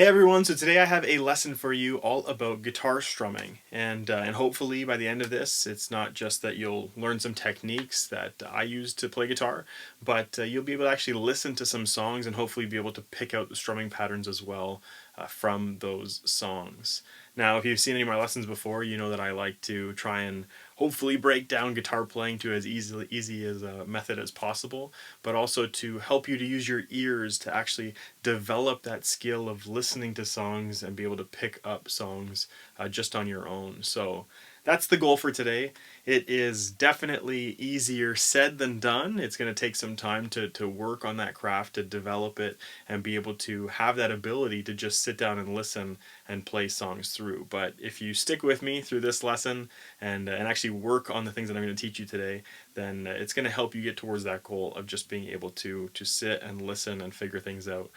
Hey everyone, so today I have a lesson for you all about guitar strumming, and hopefully by the end of this it's not just that you'll learn some techniques that I use to play guitar, but you'll be able to actually listen to some songs and hopefully be able to pick out the strumming patterns as well from those songs. Now, if you've seen any of my lessons before, you know that I like to try and hopefully break down guitar playing to as easy as a method as possible, but also to help you to use your ears to actually develop that skill of listening to songs and be able to pick up songs just on your own. So that's the goal for today. It is definitely easier said than done. It's going to take some time to work on that craft, to develop it, and be able to have that ability to just sit down and listen and play songs through. But if you stick with me through this lesson and actually work on the things that I'm going to teach you today, then it's going to help you get towards that goal of just being able to sit and listen and figure things out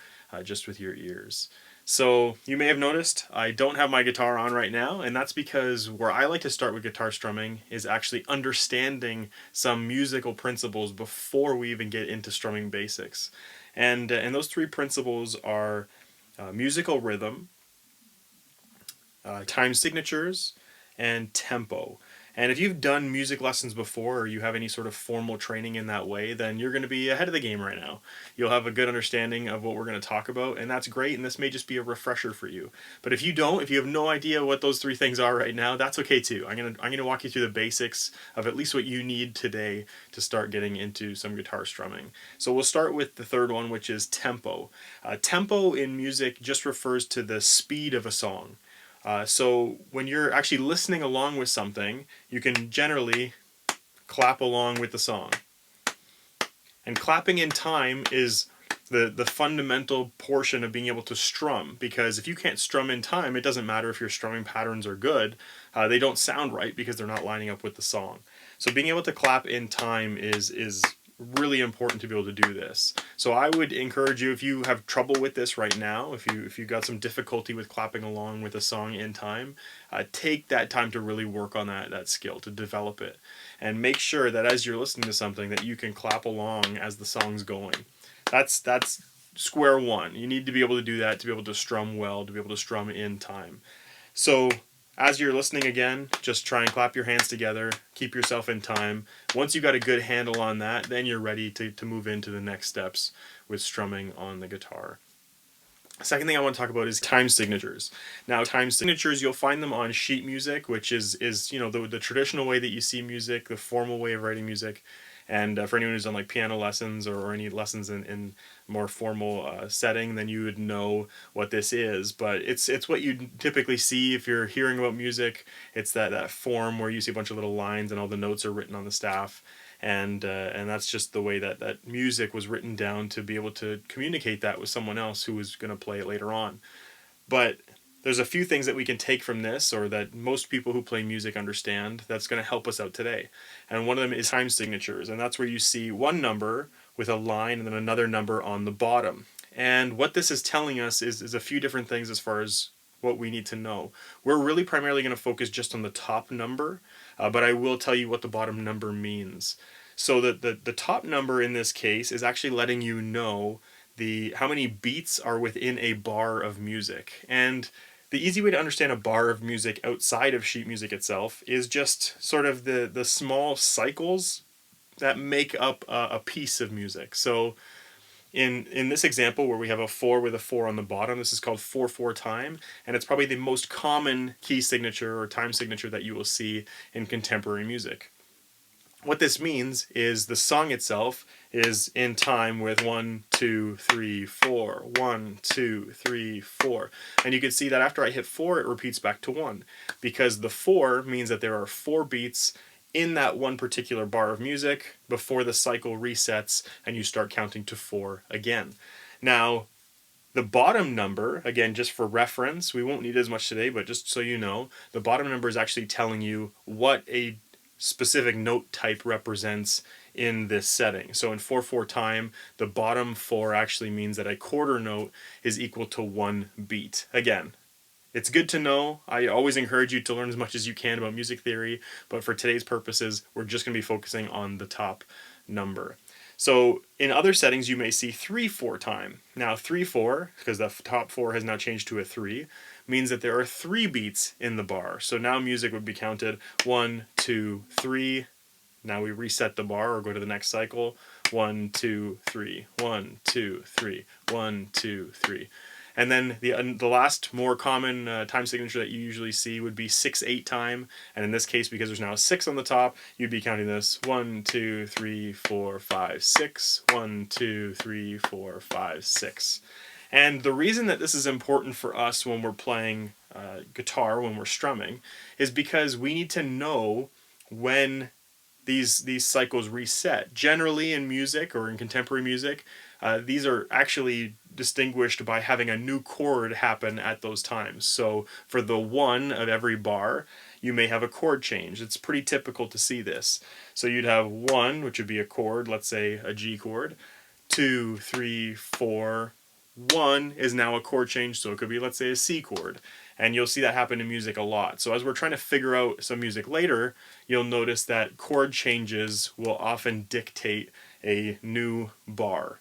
just with your ears. So you may have noticed I don't have my guitar on right now, and that's because where I like to start with guitar strumming is actually understanding some musical principles before we even get into strumming basics. And those three principles are musical rhythm, time signatures, and tempo. And if you've done music lessons before or you have any sort of formal training in that way, then you're going to be ahead of the game right now. You'll have a good understanding of what we're going to talk about, and that's great, and this may just be a refresher for you. But if you don't, if you have no idea what those three things are right now, that's okay too. I'm going to walk you through the basics of at least what you need today to start getting into some guitar strumming. So we'll start with the third one, which is tempo. Tempo in music just refers to the speed of a song. So when you're actually listening along with something, you can generally clap along with the song. And clapping in time is the fundamental portion of being able to strum, because if you can't strum in time, it doesn't matter if your strumming patterns are good. They don't sound right because they're not lining up with the song. So being able to clap in time is really important to be able to do this. So I would encourage you, if you have trouble with this right now, if you got some difficulty with clapping along with a song in time, take that time to really work on that skill, to develop it, and make sure that as you're listening to something that you can clap along as the song's going. That's square one. You need to be able to do that to be able to strum well, to be able to strum in time. So as you're listening again, just try and clap your hands together, keep yourself in time. Once you've got a good handle on that, then you're ready to move into the next steps with strumming on the guitar. Second thing I want to talk about is time signatures. Now, time signatures, you'll find them on sheet music, which is the traditional way that you see music, the formal way of writing music. And for anyone who's done like piano lessons or any lessons in more formal setting, then you would know what this is. But it's what you typically see if you're hearing about music. It's that form where you see a bunch of little lines and all the notes are written on the staff. And that's just the way that music was written down to be able to communicate that with someone else who was going to play it later on. But there's a few things that we can take from this, or that most people who play music understand, that's going to help us out today. And one of them is time signatures, and that's where you see one number with a line and then another number on the bottom. And what this is telling us is a few different things as far as what we need to know. We're really primarily going to focus just on the top number, but I will tell you what the bottom number means. So the top number in this case is actually letting you know how many beats are within a bar of music. And the easy way to understand a bar of music outside of sheet music itself is just sort of the small cycles that make up a piece of music. So in this example where we have a 4 with a 4 on the bottom, this is called 4/4 time, and it's probably the most common key signature or time signature that you will see in contemporary music. What this means is the song itself is in time with 1, 2, 3, 4, 1, 2, 3, 4. And you can see that after I hit 4, it repeats back to 1, because the 4 means that there are 4 beats in that one particular bar of music before the cycle resets and you start counting to 4 again. Now, the bottom number, again, just for reference, we won't need as much today, but just so you know, the bottom number is actually telling you what a specific note type represents in this setting. So in 4/4 time, the bottom 4 actually means that a quarter note is equal to 1 beat. Again, it's good to know. I always encourage you to learn as much as you can about music theory, but for today's purposes, we're just going to be focusing on the top number. So in other settings, you may see 3/4 time. Now 3/4, because the top 4 has now changed to a 3, means that there are 3 beats in the bar. So now music would be counted 1, 2, 3. Now we reset the bar or go to the next cycle. 1, 2, 3. 1, 2, 3. 1, 2, 3. And then the last more common time signature that you usually see would be 6/8 time. And in this case, because there's now a 6 on the top, you'd be counting this 1, 2, 3, 4, 5, 6. 1, 2, 3, 4, 5, 6. And the reason that this is important for us when we're playing guitar, when we're strumming, is because we need to know when these cycles reset. Generally in music or in contemporary music, these are actually distinguished by having a new chord happen at those times. So for the 1 of every bar, you may have a chord change. It's pretty typical to see this. So you'd have 1, which would be a chord, let's say a G chord. 2, 3, 4. 1 is now a chord change, so it could be, let's say, a C chord. And you'll see that happen in music a lot. So as we're trying to figure out some music later, you'll notice that chord changes will often dictate a new bar.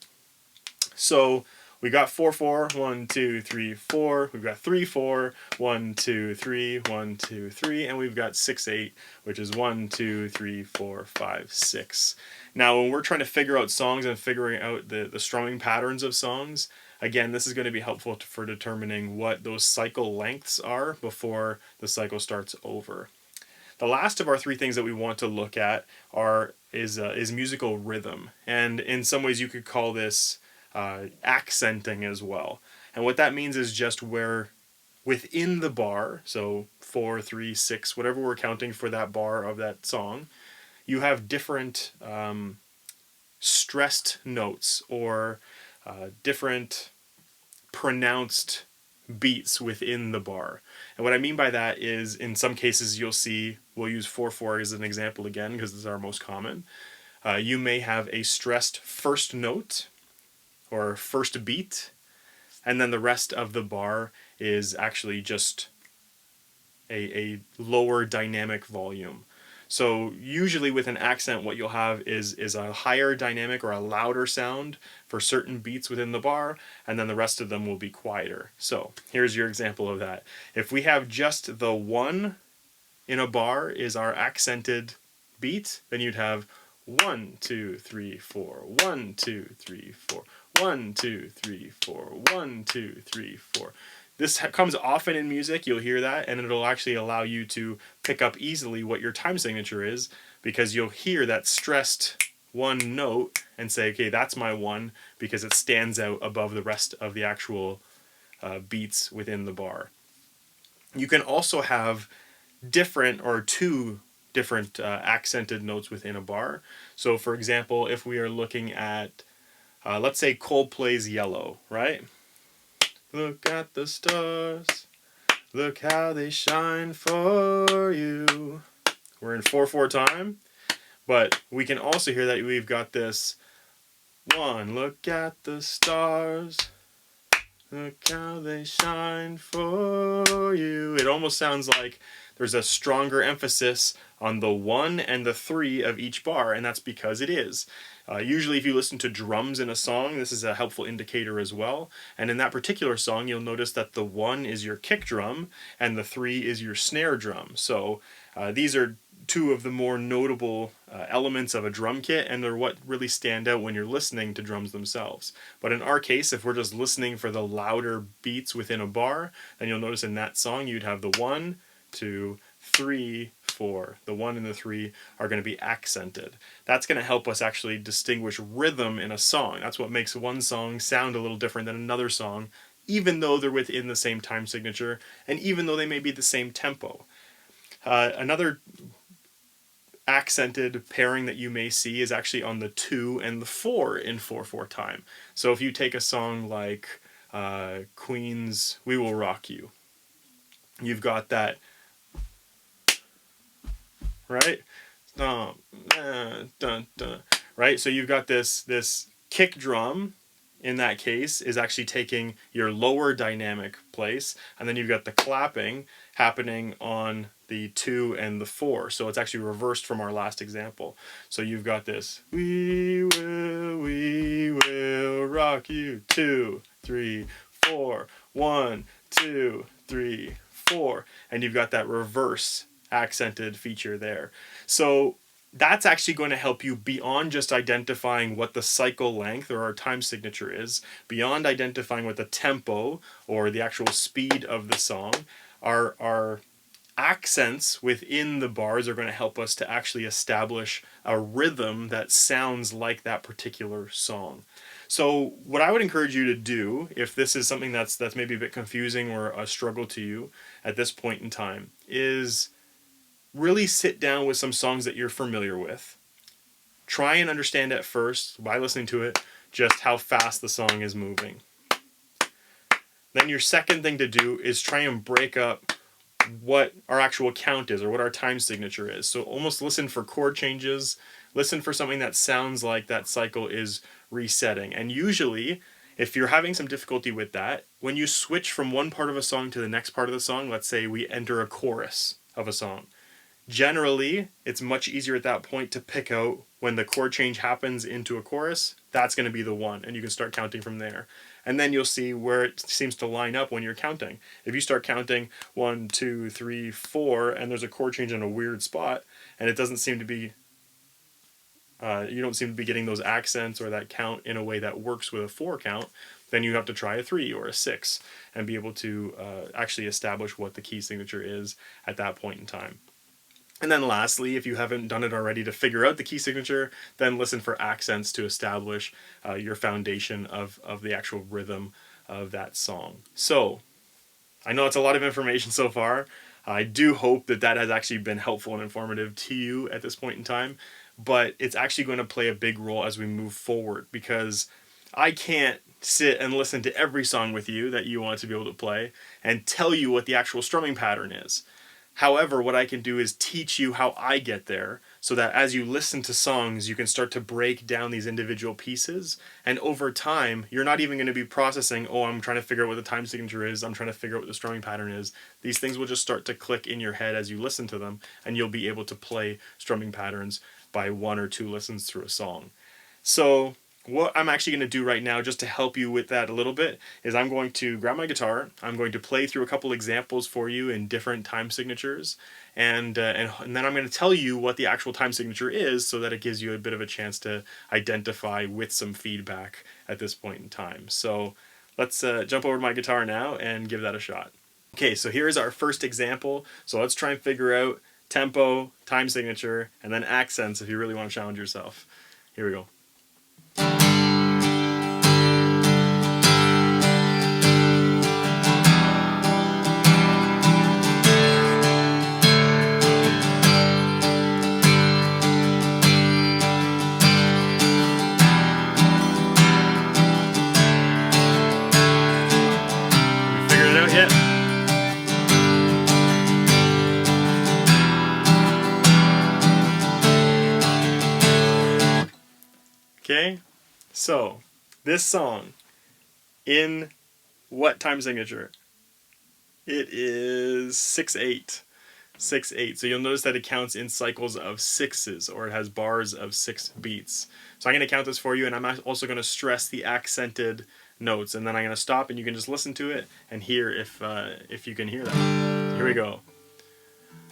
So we got 4/4, 1, 2, 3, 4. We've got 3/4, 1, 2, 3, 1, 2, 3, and we've got 6/8, which is 1, 2, 3, 4, 5, 6. Now, when we're trying to figure out songs and figuring out the strumming patterns of songs, again, this is going to be helpful for determining what those cycle lengths are before the cycle starts over. The last of our 3 things that we want to look at is musical rhythm, and in some ways you could call this accenting as well. And what that means is just where within the bar, so 4, 3, 6, whatever we're counting for that bar of that song, you have different stressed notes or different pronounced beats within the bar. And what I mean by that is, in some cases you'll see, we'll use 4/4 as an example again because this is our most common. You may have a stressed first note or first beat, and then the rest of the bar is actually just a lower dynamic volume. So usually with an accent, what you'll have is a higher dynamic or a louder sound for certain beats within the bar, and then the rest of them will be quieter. So here's your example of that. If we have just the 1 in a bar is our accented beat, then you'd have 1, 2, 3, 4, 1, 2, 3, 4, 1, 2, 3, 4, 1, 2, 3, 4. This comes often in music, you'll hear that, and it'll actually allow you to pick up easily what your time signature is, because you'll hear that stressed 1 note and say, okay, that's my 1, because it stands out above the rest of the actual beats within the bar. You can also have different or 2 different accented notes within a bar. So for example, if we are looking at, let's say Coldplay's Yellow, right? Look at the stars, look how they shine for you. We're in 4/4 time, but we can also hear that we've got this 1, look at the stars, look how they shine for you. It almost sounds like there's a stronger emphasis on the 1 and the 3 of each bar, and that's because it is. Usually if you listen to drums in a song, this is a helpful indicator as well. And in that particular song, you'll notice that the 1 is your kick drum and the 3 is your snare drum. So these are 2 of the more notable elements of a drum kit, and they're what really stand out when you're listening to drums themselves. But in our case, if we're just listening for the louder beats within a bar, then you'll notice in that song you'd have the 1, 2, 3, 4. The 1 and the 3 are going to be accented. That's going to help us actually distinguish rhythm in a song. That's what makes one song sound a little different than another song, even though they're within the same time signature, and even though they may be the same tempo. Another accented pairing that you may see is actually on the 2 and the 4 in 4/4 time. So if you take a song like Queen's We Will Rock You, you've got that, right? Dun, dun, dun. Right? So you've got this kick drum in that case is actually taking your lower dynamic place, and then you've got the clapping happening on the 2 and the 4. So it's actually reversed from our last example. So you've got this, we will rock you, 2, 3, 4, 1, 2, 3, 4, and you've got that reverse accented feature there. So that's actually going to help you beyond just identifying what the cycle length or our time signature is, beyond identifying what the tempo or the actual speed of the song. Our accents within the bars are going to help us to actually establish a rhythm that sounds like that particular song. So what I would encourage you to do, if this is something that's maybe a bit confusing or a struggle to you at this point in time, is really sit down with some songs that you're familiar with. Try and understand at first, by listening to it, just how fast the song is moving. Then your second thing to do is try and break up what our actual count is or what our time signature is. So almost listen for chord changes, listen for something that sounds like that cycle is resetting. And usually, if you're having some difficulty with that, when you switch from one part of a song to the next part of the song, let's say we enter a chorus of a song, generally, it's much easier at that point to pick out when the chord change happens into a chorus. That's going to be the one, and you can start counting from there. And then you'll see where it seems to line up when you're counting. If you start counting 1, 2, 3, 4, and there's a chord change in a weird spot, and it doesn't seem to be, you don't seem to be getting those accents or that count in a way that works with a 4 count, then you have to try a 3 or a 6 and be able to actually establish what the key signature is at that point in time. And then lastly, if you haven't done it already to figure out the key signature, then listen for accents to establish your foundation of the actual rhythm of that song. So, I know it's a lot of information so far. I do hope that that has actually been helpful and informative to you at this point in time, but it's actually going to play a big role as we move forward, because I can't sit and listen to every song with you that you want to be able to play and tell you what the actual strumming pattern is. However, what I can do is teach you how I get there, so that as you listen to songs, you can start to break down these individual pieces. And over time, you're not even going to be processing, oh, I'm trying to figure out what the time signature is, I'm trying to figure out what the strumming pattern is. These things will just start to click in your head as you listen to them, and you'll be able to play strumming patterns by 1 or 2 listens through a song. So what I'm actually going to do right now, just to help you with that a little bit, is I'm going to grab my guitar, I'm going to play through a couple examples for you in different time signatures, and then I'm going to tell you what the actual time signature is, so that it gives you a bit of a chance to identify with some feedback at this point in time. So let's jump over to my guitar now and give that a shot. Okay, so here's our first example. So let's try and figure out tempo, time signature, and then accents if you really want to challenge yourself. Here we go. Okay, so this song, in what time signature? It is 6/8. 6/8. So you'll notice that it counts in cycles of 6s, or it has bars of 6 beats. So I'm going to count this for you, and I'm also going to stress the accented notes, and then I'm going to stop, and you can just listen to it and hear if you can hear that. Here we go.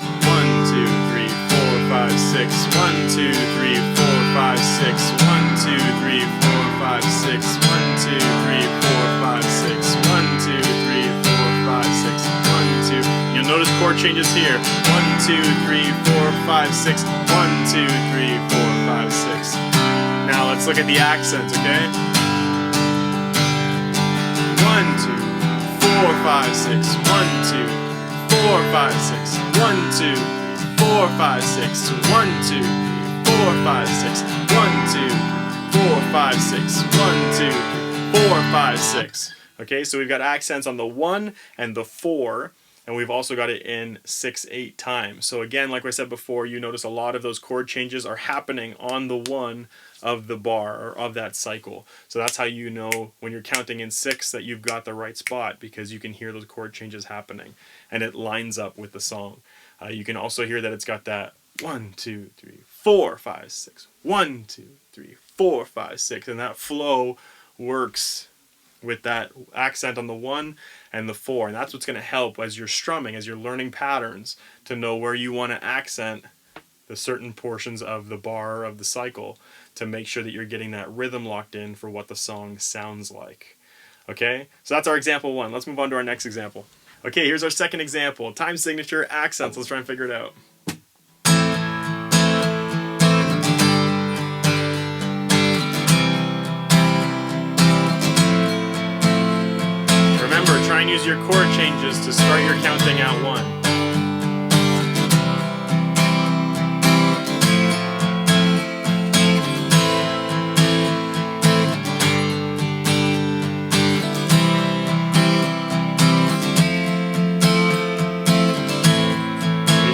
1, 2, 3, 4, 5, 6. 1, 2, 3, 4, 5, 6. 1, 2, 3, 4, 5, 6. 1, 2, 3, 4, 5, 6. 1, 2, 3, 4, 5, 6. 1, 2. You'll notice chord changes here. 1, 2, 3, 4, 5, 6. 1, 2, 3, 4, 5, 6. Now let's look at the accents, okay? 1, 2, 4, 5, 6. 1, 2, 4, 5, 6. 1, 2, 4, 5, 6. 1, 2, 4, 5, 6. 1, 2, 4, 5, 6. 1, 2, 4, 5, 6. Okay, so we've got accents on the 1 and the 4, and we've also got it in 6/8 time. So again, like I said before, you notice a lot of those chord changes are happening on the 1 of the bar or of that cycle. So that's how you know when you're counting in 6 that you've got the right spot, because you can hear those chord changes happening and it lines up with the song. You can also hear that it's got that 1, 2, 3, 4, 5, 6. 1, 2, 3, 4, 5, 6, and that flow works with that accent on the 1 and the 4, and that's what's going to help as you're strumming, as you're learning patterns, to know where you want to accent the certain portions of the bar of the cycle to make sure that you're getting that rhythm locked in for what the song sounds like. Okay, so that's our example 1. Let's move on to our next example. Okay, here's our second example. Time signature accents. Let's try and figure it out. Remember, try and use your chord changes to start your counting at 1.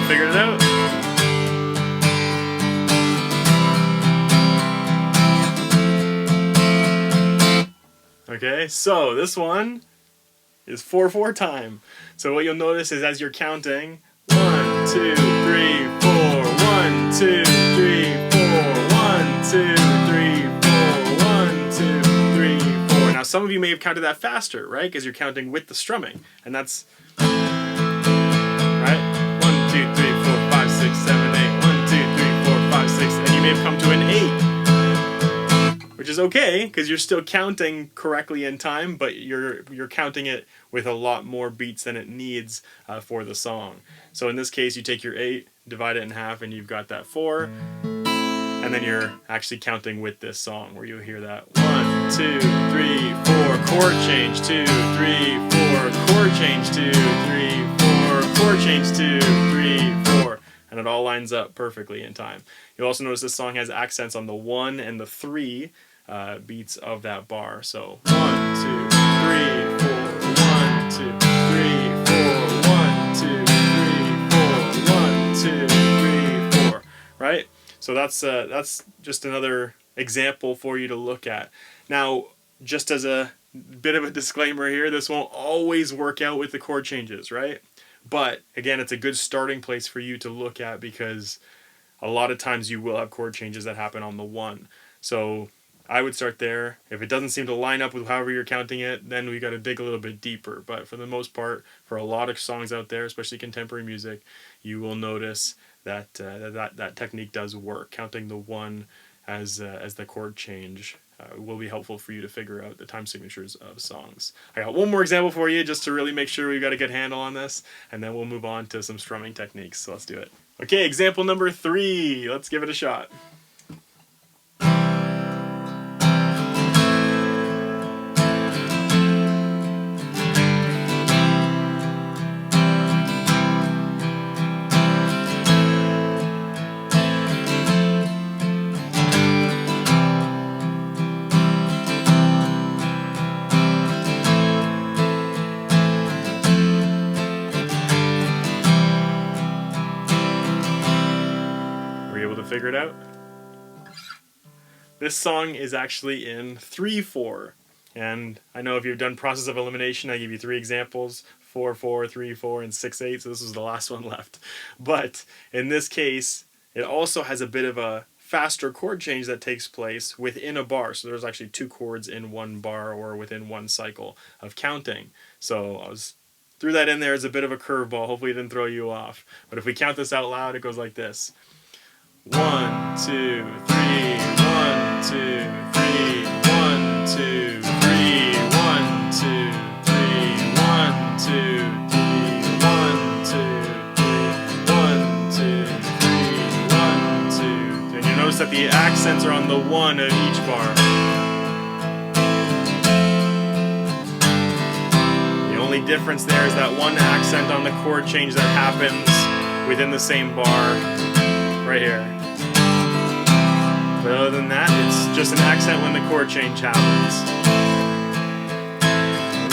Figured it out? Okay, so this one is 4/4 time. So what you'll notice is as you're counting 1, 2, 3, 4, 1, 2, 3, 4, 1, 2, 3, 4, 1, 2, 3, 4. Now some of you may have counted that faster, right? Because you're counting with the strumming, and that's right. 1, 2, 3, 4, 5, 6, 7, 8. 1, 2, 3, 4, 5, 6, and you may have come to an 8, which is okay because you're still counting correctly in time, but you're counting it with a lot more beats than it needs for the song. So in this case, you take your 8, divide it in half, and you've got that 4, and then you're actually counting with this song where you'll hear that 1, 2, 3, 4, chord change, 2, 3, 4, chord change, 2, 3, 4, chord change, 2, 3, 4, and it all lines up perfectly in time. You'll also notice this song has accents on the 1 and the 3 beats of that bar. So 1, 2, 3, 4, 1, 2, 3, 4, 1, 2, 3, 4, 1, 2, 3, 4. Right? So that's just another example for you to look at. Now, just as a bit of a disclaimer here, this won't always work out with the chord changes, right? But again, it's a good starting place for you to look at because a lot of times you will have chord changes that happen on the 1. So I would start there. If it doesn't seem to line up with however you're counting it, then we got to dig a little bit deeper. But for the most part, for a lot of songs out there, especially contemporary music, you will notice that that technique does work. Counting the 1 as the chord change will be helpful for you to figure out the time signatures of songs. I got one more example for you just to really make sure we've got a good handle on this, and then we'll move on to some strumming techniques. So let's do it. Okay, example number 3. Let's give it a shot. Figure it out. This song is actually in 3/4, and I know if you've done process of elimination, I give you 3 examples: 4/4, 3/4, and 6/8. So this is the last one left. But in this case, it also has a bit of a faster chord change that takes place within a bar. So there's actually 2 chords in one bar or within one cycle of counting. So I threw that in there as a bit of a curveball. Hopefully it didn't throw you off. But if we count this out loud, it goes like this. 1, 2, 3, 1, 2, 3, 1, 2, 3, 1, 2, 3, 1, 2, 3, 1, 2, 3, 1, 2, 3, 1, 2, 3. And you notice that the accents are on the 1 of each bar. The only difference there is that one accent on the chord change that happens within the same bar right here. But other than that, it's just an accent when the chord change happens.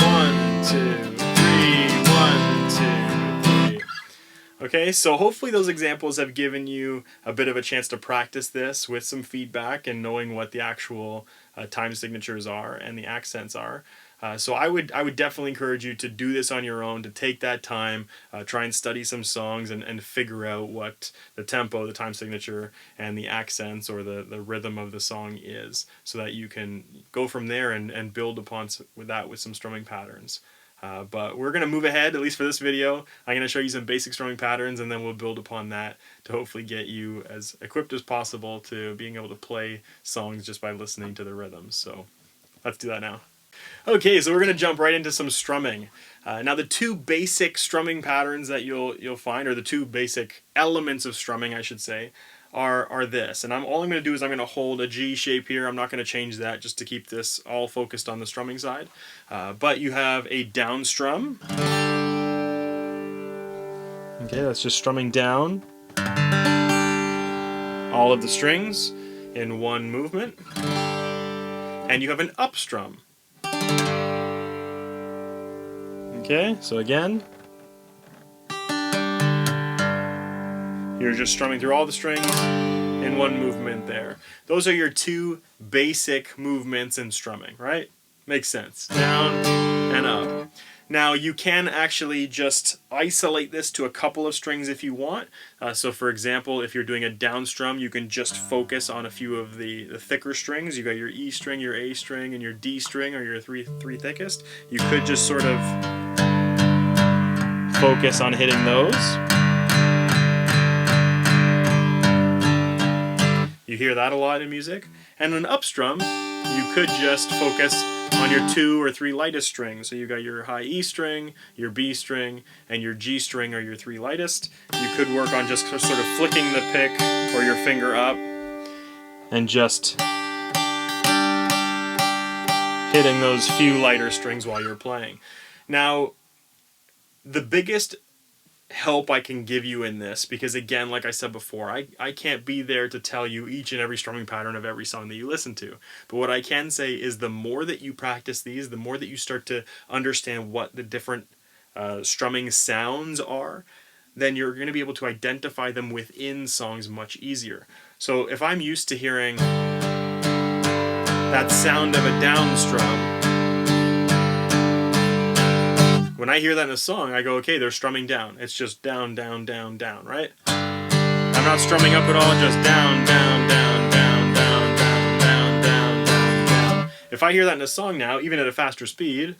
1, 2, 3, 1, 2, 3. Okay, so hopefully those examples have given you a bit of a chance to practice this with some feedback and knowing what the actual time signatures are and the accents are. So I would definitely encourage you to do this on your own, to take that time, try and study some songs and figure out what the tempo, the time signature, and the accents or the rhythm of the song is, so that you can go from there and build upon with that with some strumming patterns. But we're going to move ahead, at least for this video. I'm going to show you some basic strumming patterns, and then we'll build upon that to hopefully get you as equipped as possible to being able to play songs just by listening to the rhythms. So let's do that now. Okay, so we're going to jump right into some strumming. Now the two basic strumming patterns that you'll find, or the two basic elements of strumming, I should say, are this. And all I'm going to do is I'm going to hold a G shape here. I'm not going to change that just to keep this all focused on the strumming side. But you have a down strum. Okay, that's just strumming down all of the strings in one movement. And you have an up strum. Okay, so again, you're just strumming through all the strings in one movement there. Those are your two basic movements in strumming, right? Makes sense. Down and up. Now you can actually just isolate this to a couple of strings if you want. So for example, if you're doing a down strum, you can just focus on a few of the thicker strings. You got your E string, your A string, and your D string, or your three thickest. You could just sort of focus on hitting those. You hear that a lot in music. And an up strum, you could just focus on your 2 or 3 lightest strings. So you got your high E string, your B string, and your G string are your 3 lightest. You could work on just sort of flicking the pick or your finger up and just hitting those few lighter strings while you're playing. Now, the biggest help I can give you in this, because again, like I said before, I can't be there to tell you each and every strumming pattern of every song that you listen to. But what I can say is the more that you practice these, the more that you start to understand what the different strumming sounds are, then you're going to be able to identify them within songs much easier. So if I'm used to hearing that sound of a down strum, when I hear that in a song, I go, okay, they're strumming down. It's just down, down, down, down, right? I'm not strumming up at all, just down, down, down, down, down, down, down, down, down, down. If I hear that in a song now, even at a faster speed,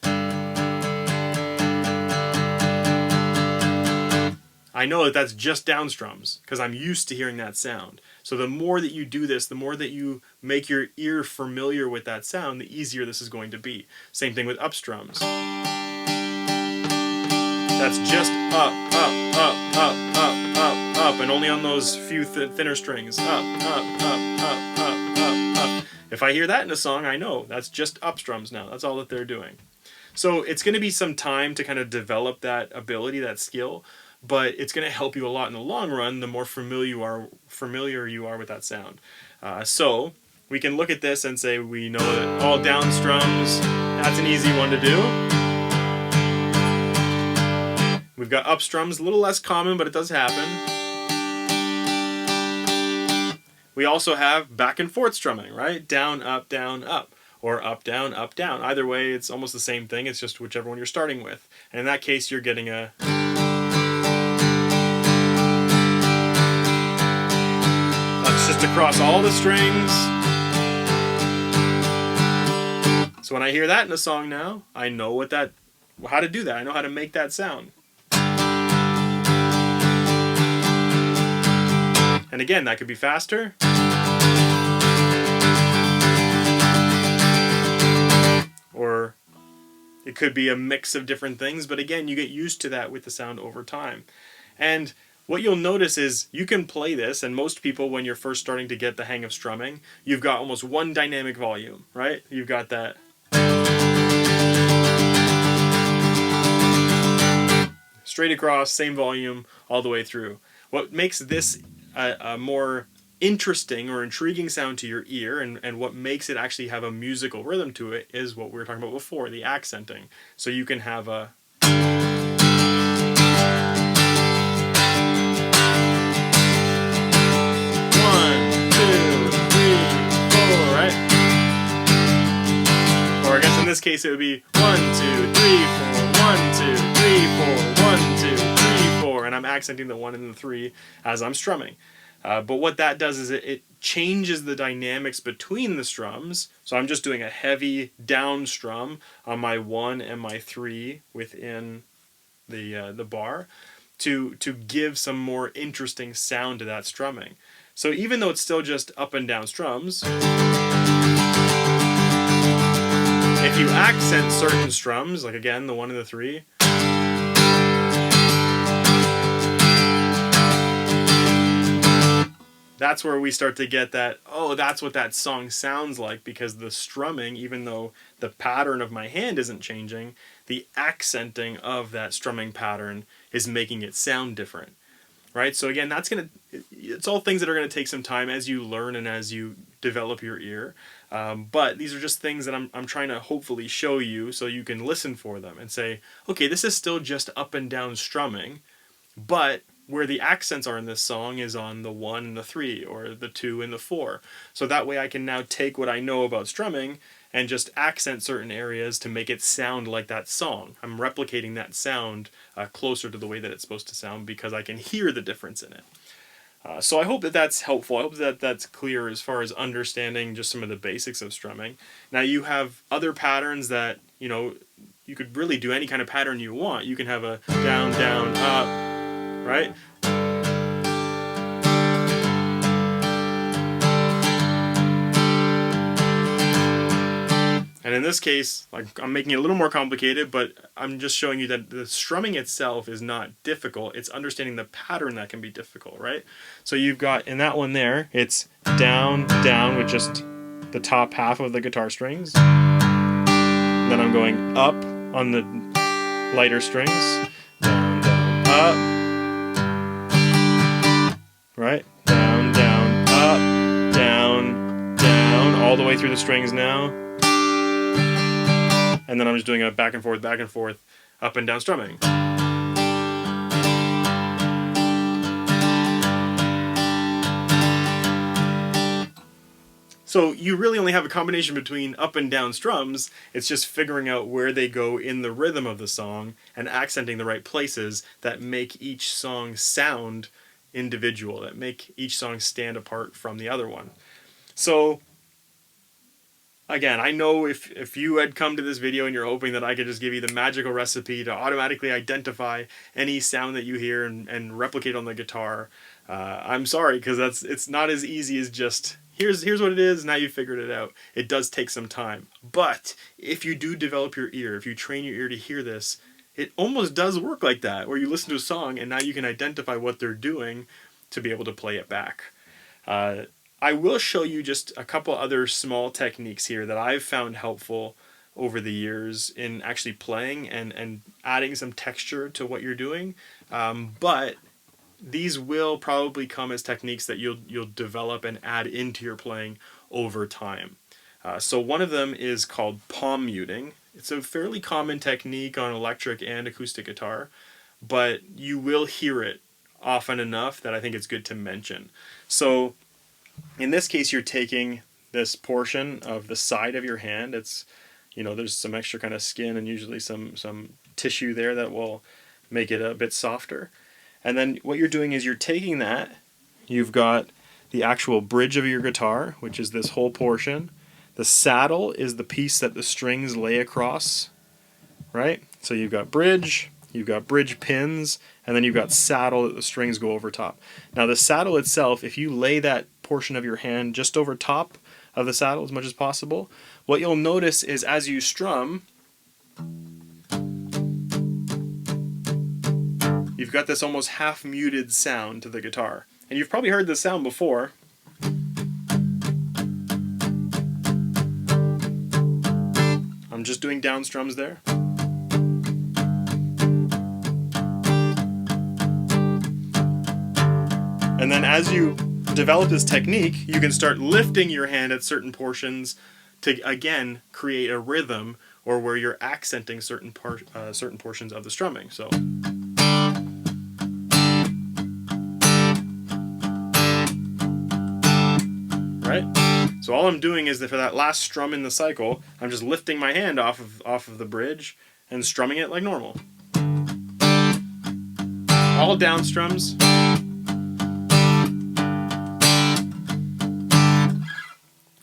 I know that that's just down strums, because I'm used to hearing that sound. So the more that you do this, the more that you make your ear familiar with that sound, the easier this is going to be. Same thing with up strums. That's just up, up, up, up, up, up, up, and only on those few thinner strings. Up, up, up, up, up, up, up. If I hear that in a song, I know that's just up strums now. That's all that they're doing. So it's going to be some time to kind of develop that ability, that skill, but it's going to help you a lot in the long run the more familiar you are with that sound. So we can look at this and say we know that all down strums, that's an easy one to do. We've got up strums, a little less common, but it does happen. We also have back and forth strumming, right? Down, up, or up, down, up, down. Either way, it's almost the same thing. It's just whichever one you're starting with. And in that case, you're getting a... That's just across all the strings. So when I hear that in a song now, I know how to do that. I know how to make that sound. And again, that could be faster. Or it could be a mix of different things, but again, you get used to that with the sound over time. And what you'll notice is you can play this, and most people, when you're first starting to get the hang of strumming, you've got almost one dynamic volume, right? You've got that. Straight across, same volume, all the way through. What makes this a more interesting or intriguing sound to your ear, and what makes it actually have a musical rhythm to it, is what we were talking about before, the accenting. So you can have a... this case, it would be 1, 2, 3, 4, 1, 2, 3, 4, 1, 2, 3, 4, and I'm accenting the 1 and the 3 as I'm strumming. But what that does is it changes the dynamics between the strums. So I'm just doing a heavy down strum on my 1 and my 3 within the bar to give some more interesting sound to that strumming. So even though it's still just up and down strums, if you accent certain strums, like again the 1 and the 3, that's where we start to get that, oh, that's what that song sounds like, because the strumming, even though the pattern of my hand isn't changing, the accenting of that strumming pattern is making it sound different, right? So again, it's all things that are going to take some time as you learn and as you develop your ear. But these are just things that I'm trying to hopefully show you so you can listen for them and say, okay, this is still just up and down strumming, but where the accents are in this song is on the 1 and the 3 or the 2 and the 4. So that way I can now take what I know about strumming and just accent certain areas to make it sound like that song. I'm replicating that sound closer to the way that it's supposed to sound because I can hear the difference in it. So I hope that that's helpful. I hope that that's clear as far as understanding just some of the basics of strumming. Now you have other patterns that, you could really do any kind of pattern you want. You can have a down, down, up, right? And in this case, like, I'm making it a little more complicated, but I'm just showing you that the strumming itself is not difficult. It's understanding the pattern that can be difficult, right? So you've got, in that one there, it's down, down with just the top half of the guitar strings. Then I'm going up on the lighter strings. Down, down, up. Right? Down, down, up, down, down, all the way through the strings now. And then I'm just doing a back and forth, up and down strumming. So you really only have a combination between up and down strums. It's just figuring out where they go in the rhythm of the song and accenting the right places that make each song sound individual, that make each song stand apart from the other one. So again, I know if you had come to this video and you're hoping that I could just give you the magical recipe to automatically identify any sound that you hear and replicate on the guitar, I'm sorry, because it's not as easy as just here's what it is, now you figured it out. It does take some time. But if you do develop your ear, if you train your ear to hear this, it almost does work like that, where you listen to a song and now you can identify what they're doing to be able to play it back. I will show you just a couple other small techniques here that I've found helpful over the years in actually playing and adding some texture to what you're doing. But these will probably come as techniques that you'll develop and add into your playing over time. So one of them is called palm muting. It's a fairly common technique on electric and acoustic guitar, but you will hear it often enough that I think it's good to mention. So in this case, you're taking this portion of the side of your hand. It's, there's some extra kind of skin and usually some tissue there that will make it a bit softer. And then what you're doing is you're taking that, you've got the actual bridge of your guitar, which is this whole portion. The saddle is the piece that the strings lay across, right? So you've got bridge pins, and then you've got saddle that the strings go over top. Now the saddle itself, if you lay that portion of your hand just over top of the saddle as much as possible, what you'll notice is as you strum, you've got this almost half muted sound to the guitar. And you've probably heard this sound before. I'm just doing down strums there. And then as you develop this technique, you can start lifting your hand at certain portions to, again, create a rhythm, or where you're accenting certain portions of the strumming. So, right? So all I'm doing is that for that last strum in the cycle, I'm just lifting my hand off of the bridge and strumming it like normal. All down strums.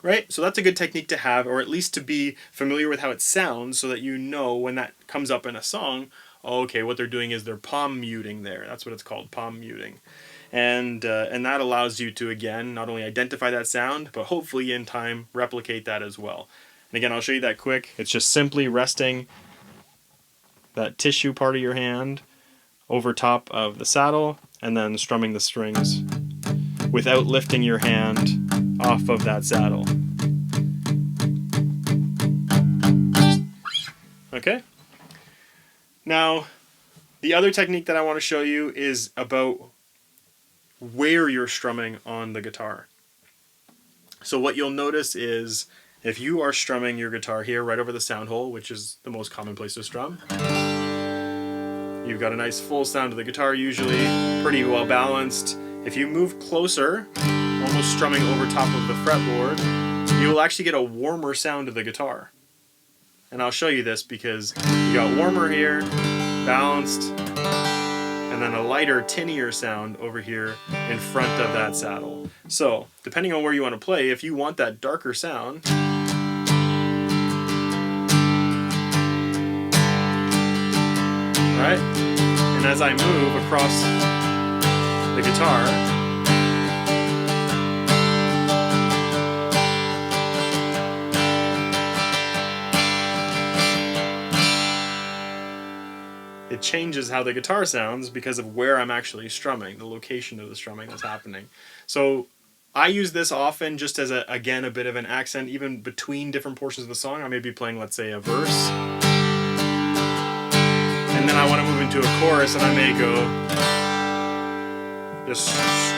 Right? So that's a good technique to have, or at least to be familiar with how it sounds so that you know when that comes up in a song, oh, okay, what they're doing is they're palm muting there. That's what it's called, palm muting. And that allows you to, again, not only identify that sound, but hopefully in time replicate that as well. And again, I'll show you that quick. It's just simply resting that tissue part of your hand over top of the saddle and then strumming the strings without lifting your hand off of that saddle. Okay? Now, the other technique that I want to show you is about where you're strumming on the guitar. So what you'll notice is if you are strumming your guitar here right over the sound hole, which is the most common place to strum, you've got a nice full sound of the guitar usually, pretty well balanced. If you move closer, almost strumming over top of the fretboard, you will actually get a warmer sound of the guitar. And I'll show you this because you got warmer here, balanced, and then a lighter, tinnier sound over here in front of that saddle. So, depending on where you want to play, if you want that darker sound, right? And as I move across the guitar, it changes how the guitar sounds because of where I'm actually strumming, the location of the strumming that's happening. So I use this often just as, again, a bit of an accent, even between different portions of the song. I may be playing, let's say, a verse, and then I want to move into a chorus, and I may go, just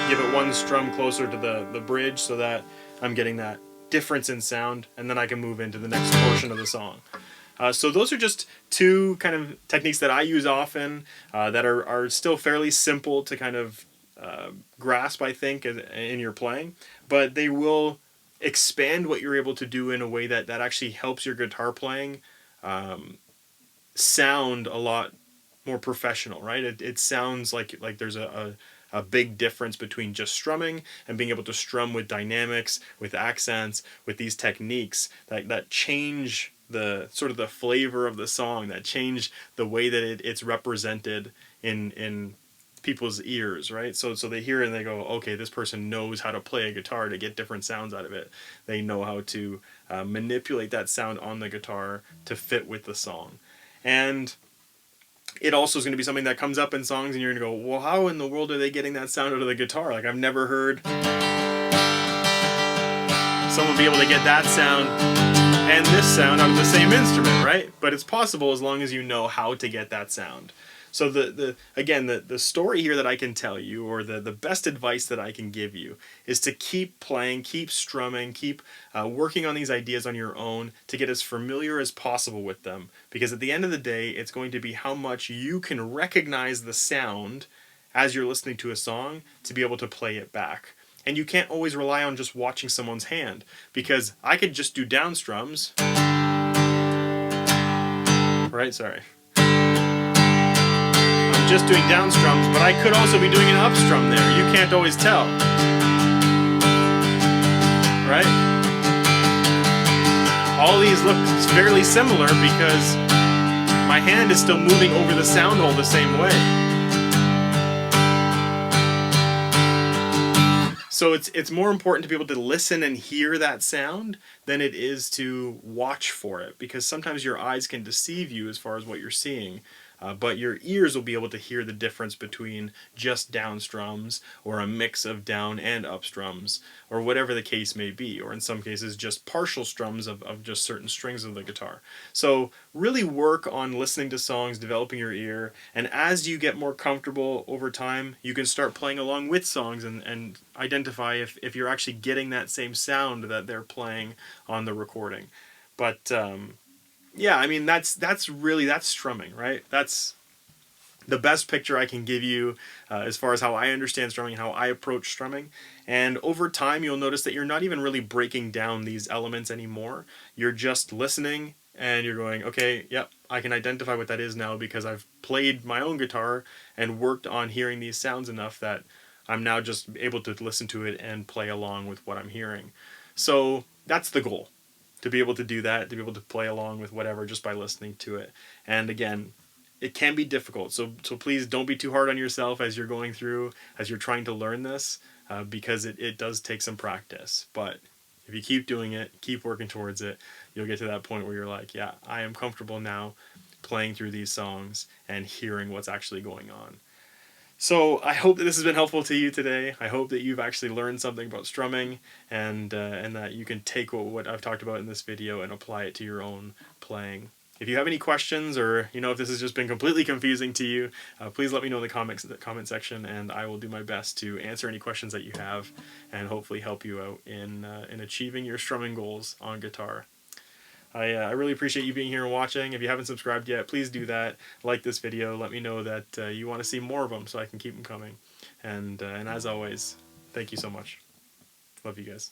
give it one strum closer to the bridge so that I'm getting that difference in sound, and then I can move into the next portion of the song. So those are just two kind of techniques that I use often that are still fairly simple to kind of grasp, I think, in your playing, but they will expand what you're able to do in a way that actually helps your guitar playing sound a lot more professional, right? It sounds like there's a big difference between just strumming and being able to strum with dynamics, with accents, with these techniques that change the sort of the flavor of the song, that change the way that it's represented in people's ears, right? So they hear it and they go, okay, this person knows how to play a guitar to get different sounds out of it. They know how to manipulate that sound on the guitar to fit with the song. And it also is going to be something that comes up in songs and you're going to go, well, how in the world are they getting that sound out of the guitar? Like, I've never heard someone be able to get that sound and this sound out of the same instrument, right? But it's possible as long as you know how to get that sound. So the story here that I can tell you, or the best advice that I can give you, is to keep playing, keep strumming, keep working on these ideas on your own to get as familiar as possible with them. Because at the end of the day, it's going to be how much you can recognize the sound as you're listening to a song to be able to play it back. And you can't always rely on just watching someone's hand, because I could just do down strums. Right, sorry. I'm just doing down strums, but I could also be doing an up strum there. You can't always tell. Right? All these look fairly similar because my hand is still moving over the sound hole the same way. So it's more important to be able to listen and hear that sound than it is to watch for it, because sometimes your eyes can deceive you as far as what you're seeing. But your ears will be able to hear the difference between just down strums or a mix of down and up strums, or whatever the case may be, or in some cases just partial strums of just certain strings of the guitar. So really work on listening to songs, developing your ear, and as you get more comfortable over time, you can start playing along with songs and identify if you're actually getting that same sound that they're playing on the recording. But yeah, I mean that's strumming, right? That's the best picture I can give you as far as how I understand strumming, how I approach strumming. And over time, you'll notice that you're not even really breaking down these elements anymore. You're just listening and you're going, okay, yep, I can identify what that is now because I've played my own guitar and worked on hearing these sounds enough that I'm now just able to listen to it and play along with what I'm hearing. So that's the goal, to be able to do that, to be able to play along with whatever just by listening to it. And again, it can be difficult. So please don't be too hard on yourself as you're going through, as you're trying to learn this, because it does take some practice. But if you keep doing it, keep working towards it, you'll get to that point where you're like, yeah, I am comfortable now playing through these songs and hearing what's actually going on. So I hope that this has been helpful to you today. I hope that you've actually learned something about strumming, and that you can take what I've talked about in this video and apply it to your own playing. If you have any questions, or if this has just been completely confusing to you, please let me know in the comment section, and I will do my best to answer any questions that you have, and hopefully help you out in achieving your strumming goals on guitar. I really appreciate you being here and watching. If you haven't subscribed yet, please do that. Like this video. Let me know that you want to see more of them so I can keep them coming. And as always, thank you so much. Love you guys.